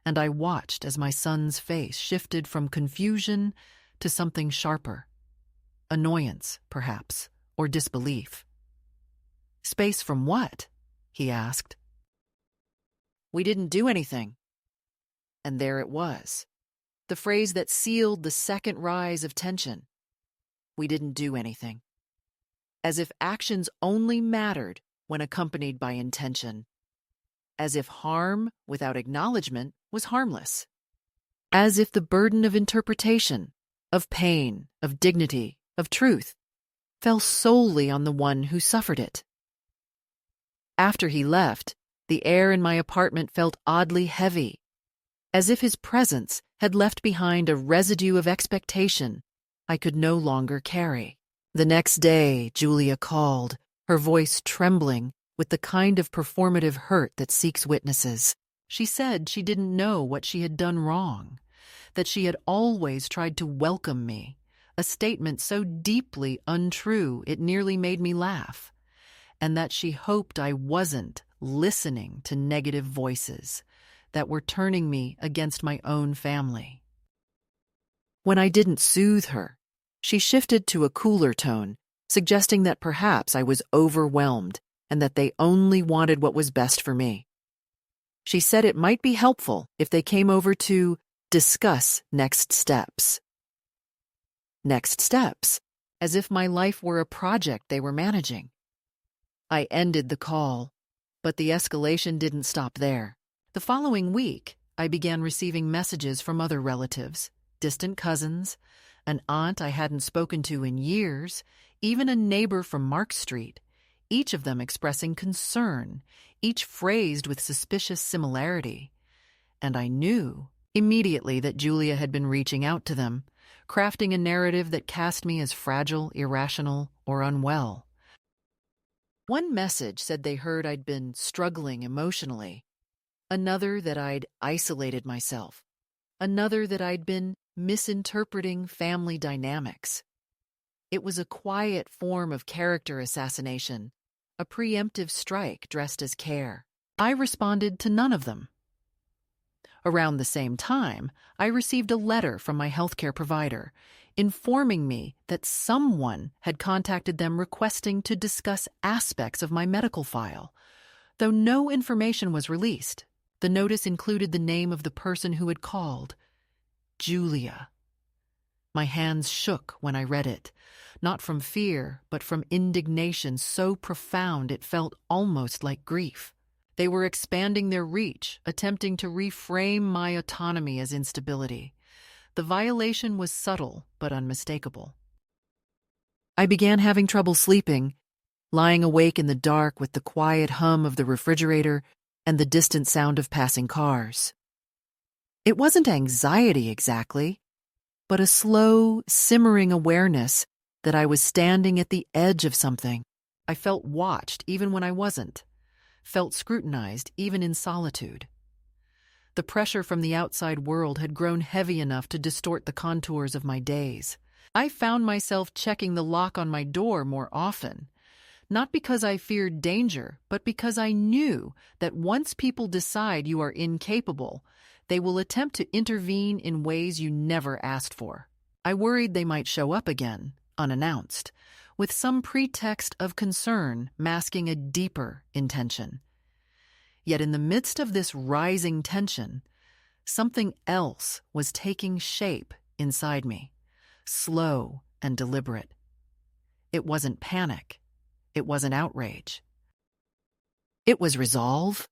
and I watched as my son's face shifted from confusion to something sharper. Annoyance, perhaps, or disbelief. "Space from what?" he asked. "We didn't do anything." And there it was, the phrase that sealed the second rise of tension. We didn't do anything. As if actions only mattered when accompanied by intention. As if harm without acknowledgement was harmless. As if the burden of interpretation, of pain, of dignity, of truth, fell solely on the one who suffered it. After he left, the air in my apartment felt oddly heavy, as if his presence had left behind a residue of expectation I could no longer carry. The next day, Julia called, her voice trembling with the kind of performative hurt that seeks witnesses. She said she didn't know what she had done wrong, that she had always tried to welcome me, a statement so deeply untrue it nearly made me laugh, and that she hoped I wasn't listening to negative voices that were turning me against my own family. When I didn't soothe her, she shifted to a cooler tone, suggesting that perhaps I was overwhelmed and that they only wanted what was best for me. She said it might be helpful if they came over to discuss next steps. Next steps, as if my life were a project they were managing. I ended the call, but the escalation didn't stop there. The following week, I began receiving messages from other relatives, distant cousins, an aunt I hadn't spoken to in years, even a neighbor from Mark Street, each of them expressing concern, each phrased with suspicious similarity. And I knew immediately that Julia had been reaching out to them, crafting a narrative that cast me as fragile, irrational, or unwell. One message said they heard I'd been struggling emotionally, another that I'd isolated myself, another that I'd been misinterpreting family dynamics. It was a quiet form of character assassination, a preemptive strike dressed as care. I responded to none of them. Around the same time, I received a letter from my healthcare provider informing me that someone had contacted them requesting to discuss aspects of my medical file. Though no information was released, the notice included the name of the person who had called, Julia. My hands shook when I read it, not from fear, but from indignation so profound it felt almost like grief. They were expanding their reach, attempting to reframe my autonomy as instability. The violation was subtle but unmistakable. I began having trouble sleeping, lying awake in the dark with the quiet hum of the refrigerator and the distant sound of passing cars. It wasn't anxiety exactly, but a slow, simmering awareness that I was standing at the edge of something. I felt watched even when I wasn't, felt scrutinized even in solitude. The pressure from the outside world had grown heavy enough to distort the contours of my days. I found myself checking the lock on my door more often, not because I feared danger, but because I knew that once people decide you are incapable, they will attempt to intervene in ways you never asked for. I worried they might show up again, unannounced, with some pretext of concern masking a deeper intention. Yet in the midst of this rising tension, something else was taking shape inside me, slow and deliberate. It wasn't panic. It wasn't outrage. It was resolve,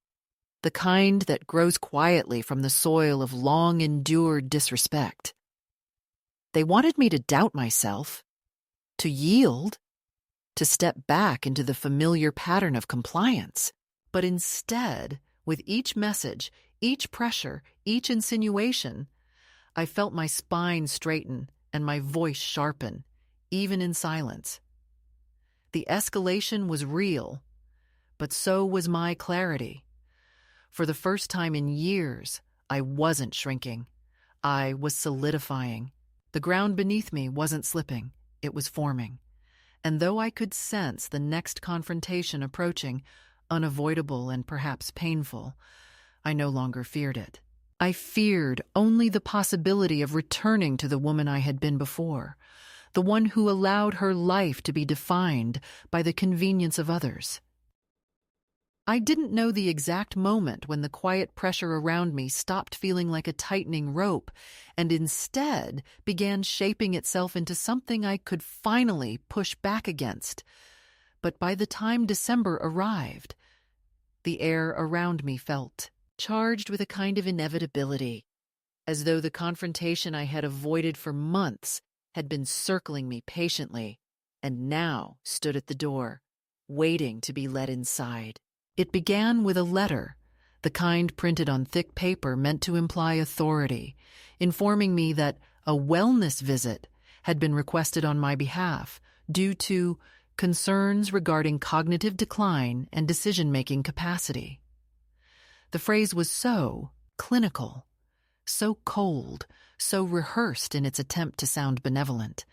the kind that grows quietly from the soil of long-endured disrespect. They wanted me to doubt myself, to yield, to step back into the familiar pattern of compliance. But instead, with each message, each pressure, each insinuation, I felt my spine straighten and my voice sharpen, even in silence. The escalation was real, but so was my clarity. For the first time in years, I wasn't shrinking. I was solidifying. The ground beneath me wasn't slipping, it was forming. And though I could sense the next confrontation approaching, unavoidable and perhaps painful, I no longer feared it. I feared only the possibility of returning to the woman I had been before, the one who allowed her life to be defined by the convenience of others. I didn't know the exact moment when the quiet pressure around me stopped feeling like a tightening rope and instead began shaping itself into something I could finally push back against. But by the time December arrived, the air around me felt charged with a kind of inevitability, as though the confrontation I had avoided for months had been circling me patiently and now stood at the door, waiting to be let inside. It began with a letter, the kind printed on thick paper meant to imply authority, informing me that a wellness visit had been requested on my behalf due to concerns regarding cognitive decline and decision-making capacity. The phrase was so clinical, so cold, so rehearsed in its attempt to sound benevolent,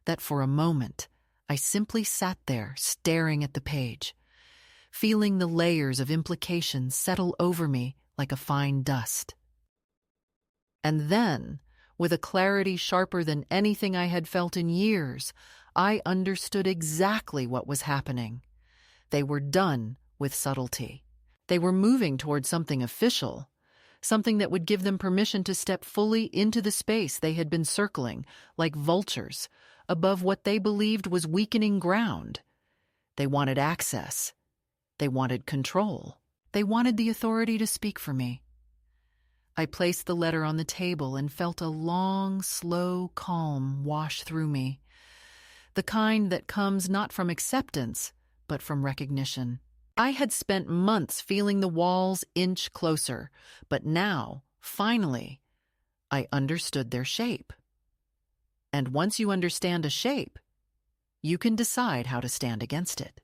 that for a moment I simply sat there staring at the page, feeling the layers of implications settle over me like a fine dust. And then, with a clarity sharper than anything I had felt in years, I understood exactly what was happening. They were done with subtlety. They were moving toward something official, something that would give them permission to step fully into the space they had been circling, like vultures, above what they believed was weakening ground. They wanted access. They wanted control. They wanted the authority to speak for me. I placed the letter on the table and felt a long, slow calm wash through me, the kind that comes not from acceptance, but from recognition. I had spent months feeling the walls inch closer, but now, finally, I understood their shape. And once you understand a shape, you can decide how to stand against it.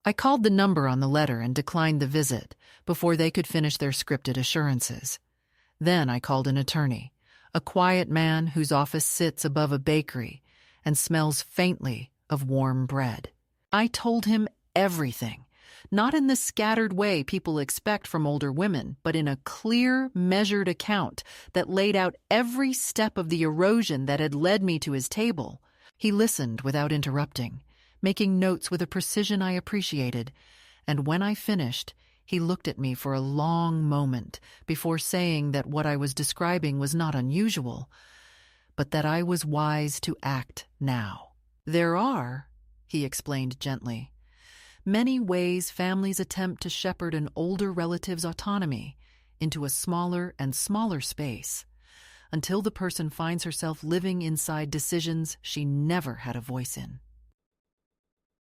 I called the number on the letter and declined the visit before they could finish their scripted assurances. Then I called an attorney, a quiet man whose office sits above a bakery and smells faintly of warm bread. I told him everything, not in the scattered way people expect from older women, but in a clear, measured account that laid out every step of the erosion that had led me to his table. He listened without interrupting, making notes with a precision I appreciated, and when I finished, he looked at me for a long moment before saying that what I was describing was not unusual, but that I was wise to act now. There are, he explained gently, many ways families attempt to shepherd an older relative's autonomy into a smaller and smaller space until the person finds herself living inside decisions she never had a voice in.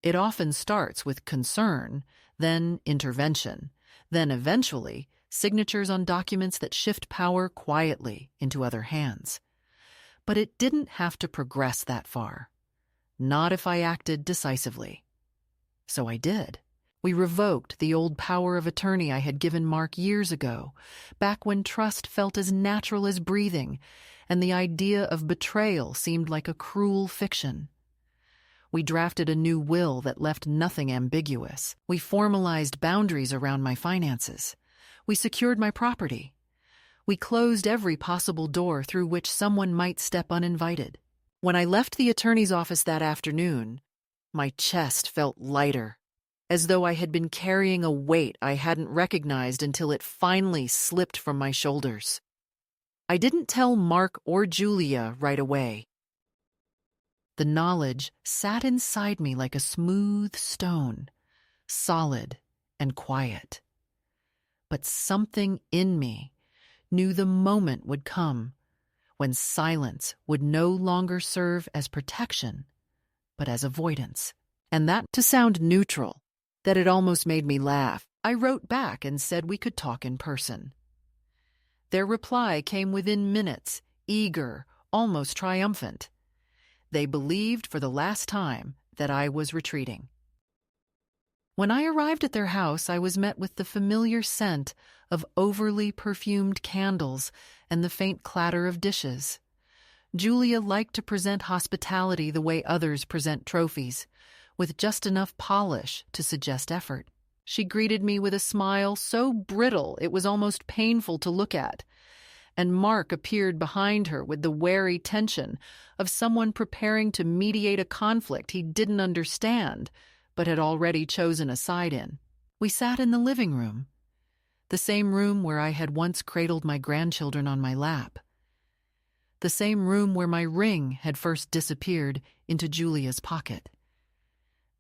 It often starts with concern, then intervention, then eventually signatures on documents that shift power quietly into other hands. But it didn't have to progress that far. Not if I acted decisively. So I did. We revoked the old power of attorney I had given Mark years ago, back when trust felt as natural as breathing, and the idea of betrayal seemed like a cruel fiction. We drafted a new will that left nothing ambiguous. We formalized boundaries around my finances. We secured my property. We closed every possible door through which someone might step uninvited. When I left the attorney's office that afternoon, my chest felt lighter, as though I had been carrying a weight I hadn't recognized until it finally slipped from my shoulders. I didn't tell Mark or Julia right away. The knowledge sat inside me like a smooth stone, solid and quiet. But something in me knew the moment would come when silence would no longer serve as protection, but as avoidance. And that, to sound neutral, that it almost made me laugh, I wrote back and said we could talk in person. Their reply came within minutes, eager, almost triumphant. They believed for the last time that I was retreating. When I arrived at their house, I was met with the familiar scent of overly perfumed candles and the faint clatter of dishes. Julia liked to present hospitality the way others present trophies, with just enough polish to suggest effort. She greeted me with a smile so brittle it was almost painful to look at, and Mark appeared behind her with the wary tension of someone preparing to mediate a conflict he didn't understand, but had already chosen a side in. We sat in the living room, the same room where I had once cradled my grandchildren on my lap, the same room where my ring had first disappeared into Julia's pocket.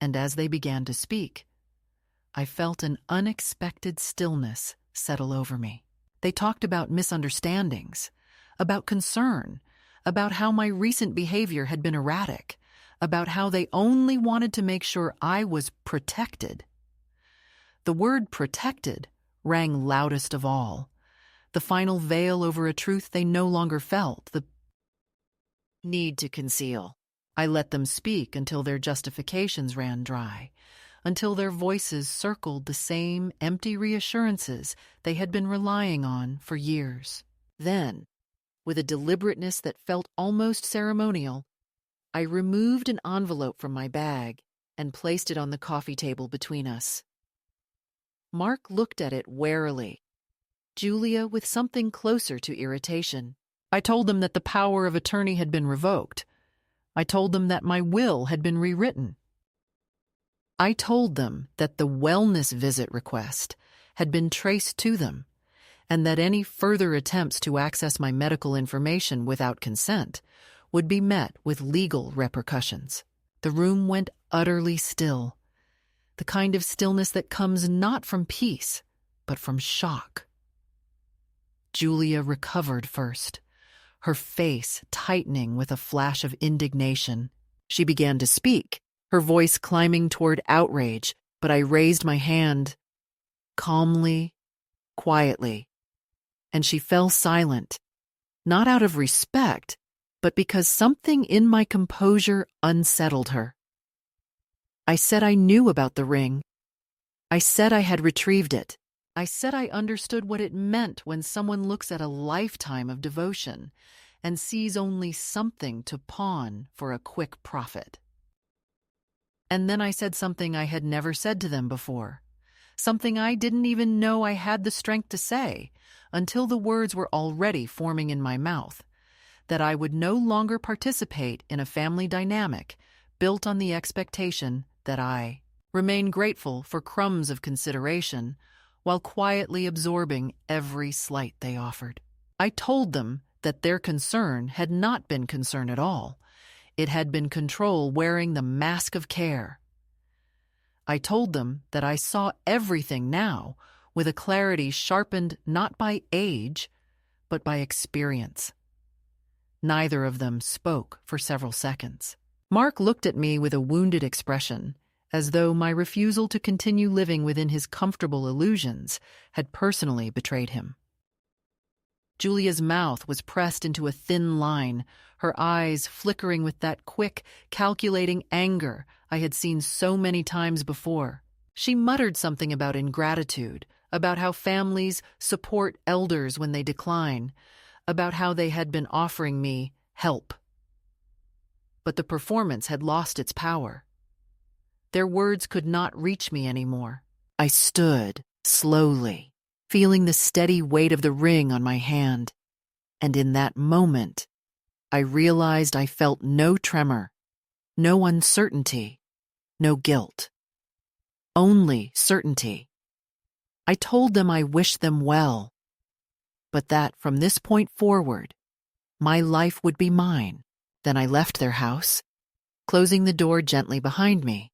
And as they began to speak, I felt an unexpected stillness settle over me. They talked about misunderstandings, about concern, about how my recent behavior had been erratic, about how they only wanted to make sure I was protected. The word protected rang loudest of all, the final veil over a truth they no longer felt, the need to conceal. I let them speak until their justifications ran dry, until their voices circled the same empty reassurances they had been relying on for years. Then, with a deliberateness that felt almost ceremonial, I removed an envelope from my bag and placed it on the coffee table between us. Mark looked at it warily, Julia with something closer to irritation. I told them that the power of attorney had been revoked. I told them that my will had been rewritten. I told them that the wellness visit request had been traced to them, and that any further attempts to access my medical information without consent would be met with legal repercussions. The room went utterly still, the kind of stillness that comes not from peace, but from shock. Julia recovered first, her face tightening with a flash of indignation. She began to speak, her voice climbing toward outrage, but I raised my hand calmly, quietly, and she fell silent, not out of respect, but because something in my composure unsettled her. I said I knew about the ring. I said I had retrieved it. I said I understood what it meant when someone looks at a lifetime of devotion and sees only something to pawn for a quick profit. And then I said something I had never said to them before, something I didn't even know I had the strength to say until the words were already forming in my mouth, that I would no longer participate in a family dynamic built on the expectation that I remain grateful for crumbs of consideration while quietly absorbing every slight they offered. I told them that their concern had not been concern at all. It had been control wearing the mask of care. I told them that I saw everything now with a clarity sharpened not by age, but by experience. Neither of them spoke for several seconds. Mark looked at me with a wounded expression, as though my refusal to continue living within his comfortable illusions had personally betrayed him. Julia's mouth was pressed into a thin line, her eyes flickering with that quick, calculating anger I had seen so many times before. She muttered something about ingratitude, about how families support elders when they decline, about how they had been offering me help. But the performance had lost its power. Their words could not reach me anymore. I stood, slowly, feeling the steady weight of the ring on my hand, and in that moment, I realized I felt no tremor, no uncertainty, no guilt. Only certainty. I told them I wished them well, but that from this point forward, my life would be mine. Then I left their house, closing the door gently behind me,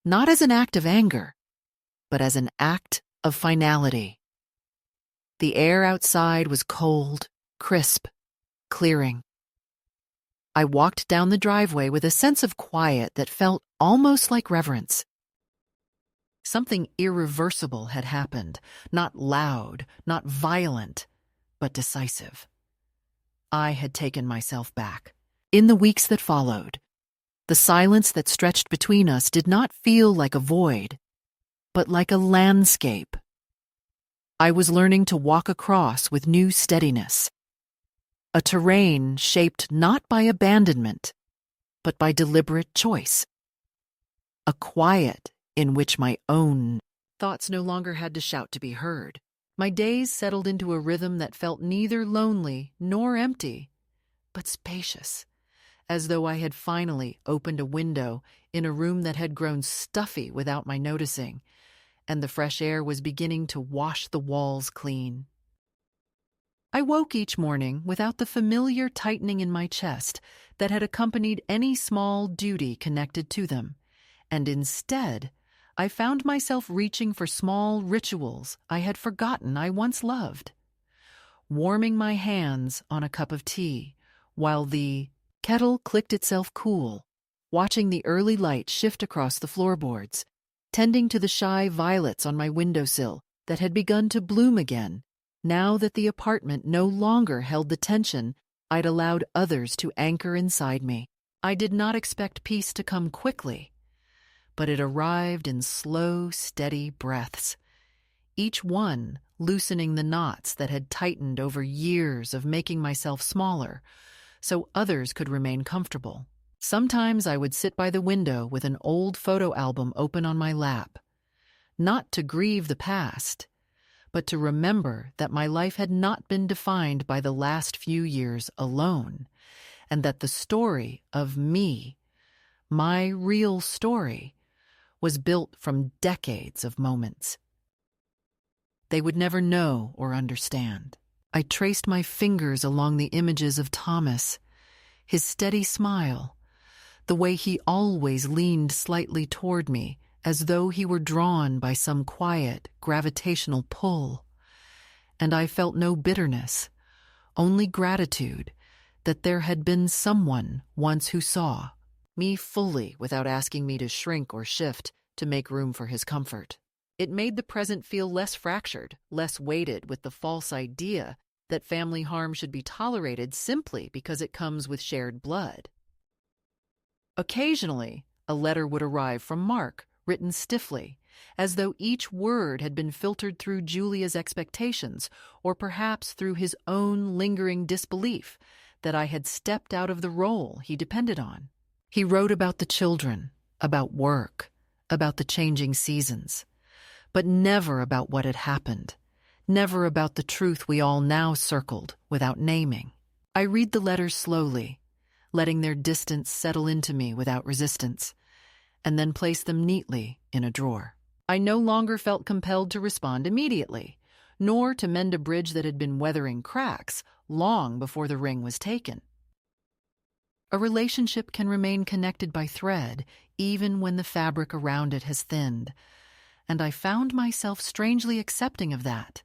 not as an act of anger, but as an act of finality. The air outside was cold, crisp, clearing. I walked down the driveway with a sense of quiet that felt almost like reverence. Something irreversible had happened, not loud, not violent, but decisive. I had taken myself back. In the weeks that followed, the silence that stretched between us did not feel like a void, but like a landscape. I was learning to walk across with new steadiness, a terrain shaped not by abandonment, but by deliberate choice, a quiet in which my own thoughts no longer had to shout to be heard. My days settled into a rhythm that felt neither lonely nor empty, but spacious, as though I had finally opened a window in a room that had grown stuffy without my noticing, and the fresh air was beginning to wash the walls clean. I woke each morning without the familiar tightening in my chest that had accompanied any small duty connected to them, and instead, I found myself reaching for small rituals I had forgotten I once loved. Warming my hands on a cup of tea, while the kettle clicked itself cool, watching the early light shift across the floorboards, tending to the shy violets on my windowsill that had begun to bloom again, now that the apartment no longer held the tension I'd allowed others to anchor inside me. I did not expect peace to come quickly, but it arrived in slow, steady breaths, each one loosening the knots that had tightened over years of making myself smaller, so others could remain comfortable. Sometimes I would sit by the window with an old photo album open on my lap, not to grieve the past, but to remember that my life had not been defined by the last few years alone, and that the story of me, my real story, was built from decades of moments they would never know or understand. I traced my fingers along the images of Thomas, his steady smile, the way he always leaned slightly toward me as though he were drawn by some quiet, gravitational pull, and I felt no bitterness, only gratitude that there had been someone once who saw me fully without asking me to shrink or shift to make room for his comfort. It made the present feel less fractured, less weighted with the false idea that family harm should be tolerated simply because it comes with shared blood. Occasionally, a letter would arrive from Mark, written stiffly, as though each word had been filtered through Julia's expectations, or perhaps through his own lingering disbelief that I had stepped out of the role he depended on. He wrote about the children, about work, about the changing seasons, but never about what had happened, never about the truth we all now circled without naming. I read the letters slowly, letting their distance settle into me without resistance, and then place them neatly in a drawer. I no longer felt compelled to respond immediately, nor to mend a bridge that had been weathering cracks long before the ring was taken. A relationship can remain connected by thread even when the fabric around it has thinned, and I found myself strangely accepting of that,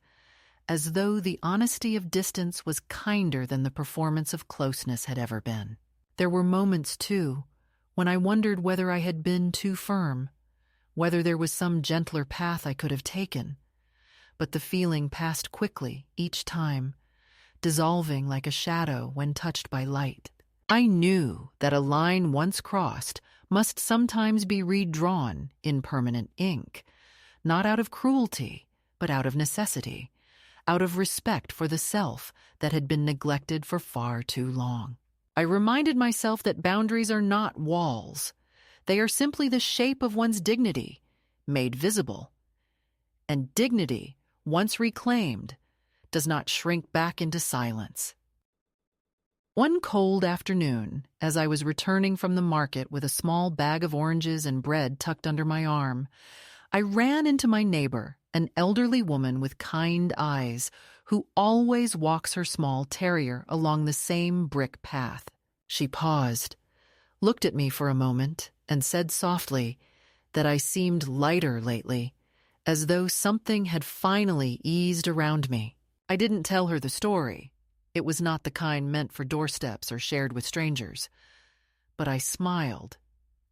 as though the honesty of distance was kinder than the performance of closeness had ever been. There were moments, too, when I wondered whether I had been too firm, whether there was some gentler path I could have taken, but the feeling passed quickly each time, dissolving like a shadow when touched by light. I knew that a line once crossed must sometimes be redrawn in permanent ink, not out of cruelty, but out of necessity, out of respect for the self that had been neglected for far too long. I reminded myself that boundaries are not walls. They are simply the shape of one's dignity, made visible. And dignity, once reclaimed, does not shrink back into silence. One cold afternoon, as I was returning from the market with a small bag of oranges and bread tucked under my arm, I ran into my neighbor, an elderly woman with kind eyes, who always walks her small terrier along the same brick path. She paused, looked at me for a moment, and said softly that I seemed lighter lately, as though something had finally eased around me. I didn't tell her the story. It was not the kind meant for doorsteps or shared with strangers. But I smiled,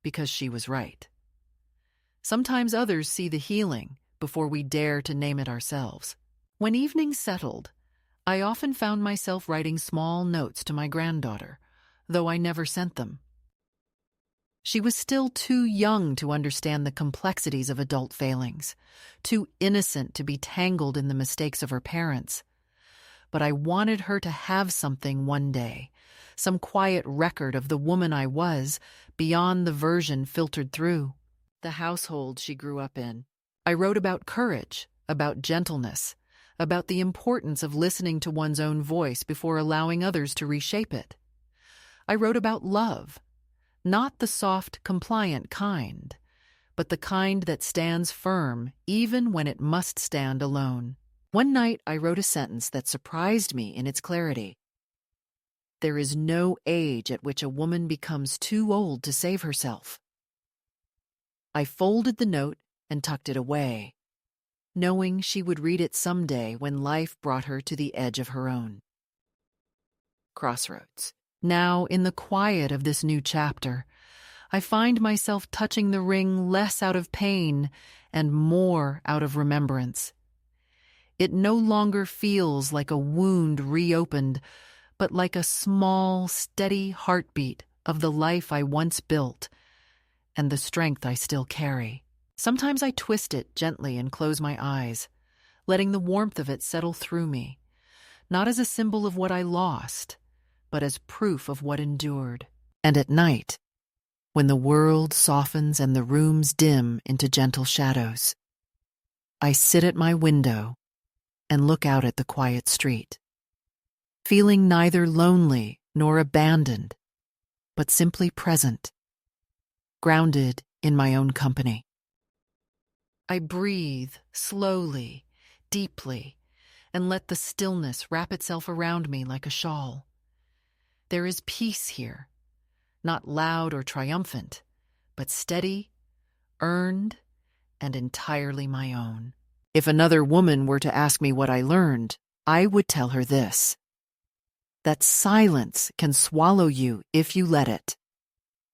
because she was right. Sometimes others see the healing before we dare to name it ourselves. When evening settled, I often found myself writing small notes to my granddaughter, though I never sent them. She was still too young to understand the complexities of adult failings, too innocent to be tangled in the mistakes of her parents. But I wanted her to have something one day, some quiet record of the woman I was beyond the version filtered through the household she grew up in. I wrote about courage, about gentleness, about the importance of listening to one's own voice before allowing others to reshape it. I wrote about love, not the soft, compliant kind, but the kind that stands firm even when it must stand alone. One night I wrote a sentence that surprised me in its clarity. There is no age at which a woman becomes too old to save herself. I folded the note and tucked it away, knowing she would read it someday when life brought her to the edge of her own crossroads. Now, in the quiet of this new chapter, I find myself touching the ring less out of pain and more out of remembrance. It no longer feels like a wound reopened, but like a small, steady heartbeat of the life I once built and the strength I still carry. Sometimes I twist it gently and close my eyes, letting the warmth of it settle through me, not as a symbol of what I lost, but as proof of what endured. And at night, when the world softens and the rooms dim into gentle shadows, I sit at my window and look out at the quiet street, feeling neither lonely nor abandoned, but simply present, grounded in my own company. I breathe slowly, deeply, and let the stillness wrap itself around me like a shawl. There is peace here, not loud or triumphant, but steady, earned, and entirely my own. If another woman were to ask me what I learned, I would tell her this: that silence can swallow you if you let it,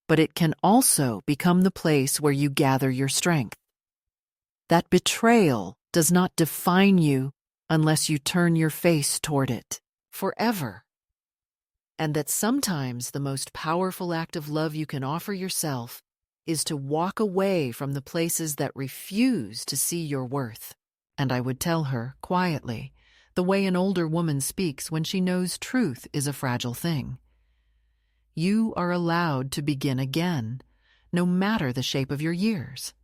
but it can also become the place where you gather your strength. That betrayal does not define you unless you turn your face toward it forever. And that sometimes the most powerful act of love you can offer yourself is to walk away from the places that refuse to see your worth. And I would tell her, quietly, the way an older woman speaks when she knows truth is a fragile thing: you are allowed to begin again, no matter the shape of your years.